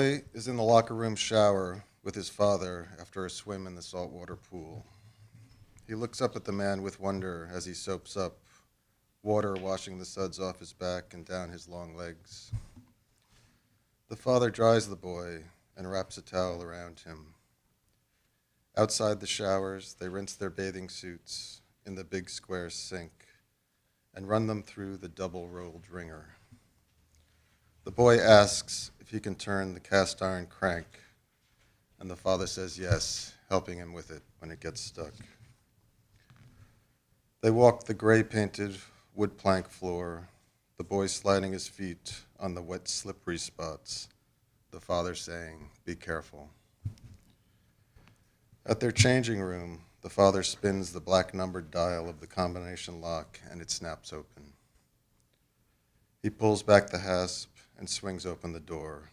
boy is in the locker room shower with his father after a swim in the saltwater pool. He looks up at the man with wonder as he soaps up, water washing the suds off his back and down his long legs. The father dries the boy and wraps a towel around him. Outside the showers, they rinse their bathing suits in the big square sink and run them through the double-rolled wringer. The boy asks if he can turn the cast iron crank, and the father says yes, helping him with it when it gets stuck. They walk the gray-painted wood plank floor, the boy sliding his feet on the wet, slippery spots, the father saying, "Be careful." At their changing room, the father spins the black numbered dial of the combination lock and it snaps open. He pulls back the hasp and swings open the door.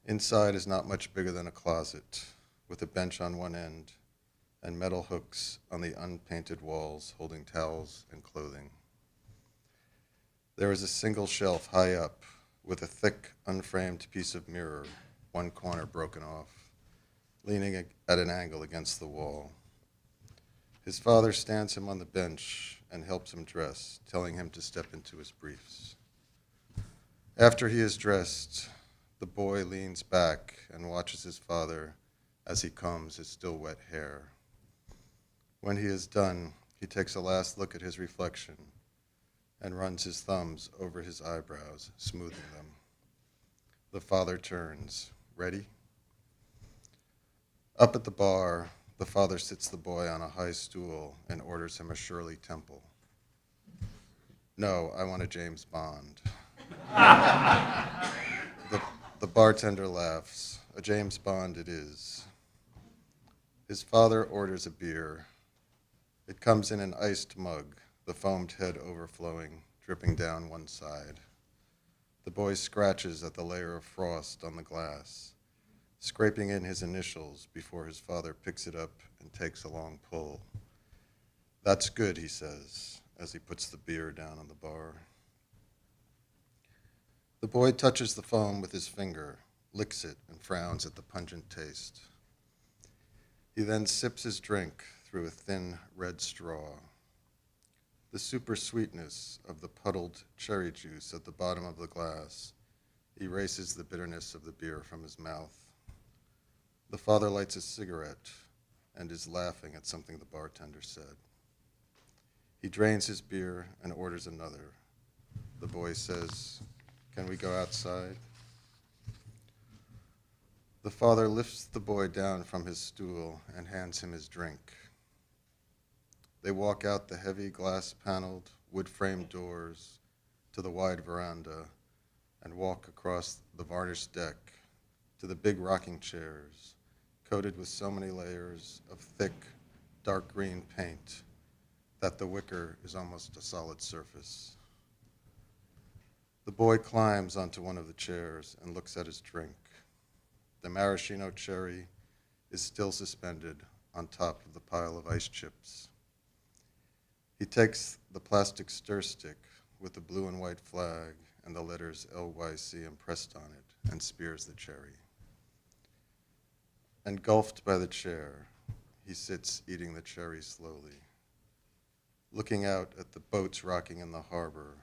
Inside is not much bigger than a closet, with a bench on one end and metal hooks on the unpainted walls holding towels and clothing. There is a single shelf high up with a thick, unframed piece of mirror, one corner broken off, leaning at an angle against the wall. His father stands him on the bench and helps him dress, telling him to step into his briefs. After he is dressed, the boy leans back and watches his father as he combs his still wet hair. When he is done, he takes a last look at his reflection and runs his thumbs over his eyebrows, smoothing them. The father turns. Ready? Up at the bar, the father sits the boy on a high stool and orders him a Shirley Temple. No, I want a James Bond. The bartender laughs. A James Bond it is. His father orders a beer. It comes in an iced mug, the foamed head overflowing, dripping down one side. The boy scratches at the layer of frost on the glass, scraping in his initials before his father picks it up and takes a long pull. "That's good," he says, as he puts the beer down on the bar. The boy touches the foam with his finger, licks it, and frowns at the pungent taste. He then sips his drink through a thin red straw. The super sweetness of the puddled cherry juice at the bottom of the glass erases the bitterness of the beer from his mouth. The father lights a cigarette and is laughing at something the bartender said. He drains his beer and orders another. The boy says, "Can we go outside?" The father lifts the boy down from his stool and hands him his drink. They walk out the heavy glass-paneled, wood-framed doors to the wide veranda and walk across the varnished deck to the big rocking chairs, coated with so many layers of thick, dark green paint that the wicker is almost a solid surface. The boy climbs onto one of the chairs and looks at his drink. The maraschino cherry is still suspended on top of the pile of ice chips. He takes the plastic stir stick with the blue and white flag and the letters LYC impressed on it and spears the cherry. Engulfed by the chair, he sits eating the cherry slowly. Looking out at the boats rocking in the harbor,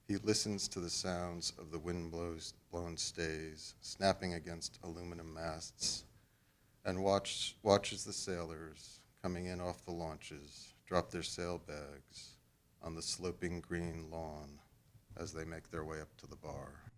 he listens to the sounds of the wind-blown stays snapping against aluminum masts and watches the sailors coming in off the launches drop their sailbags on the sloping green lawn as they make their way up to the bar.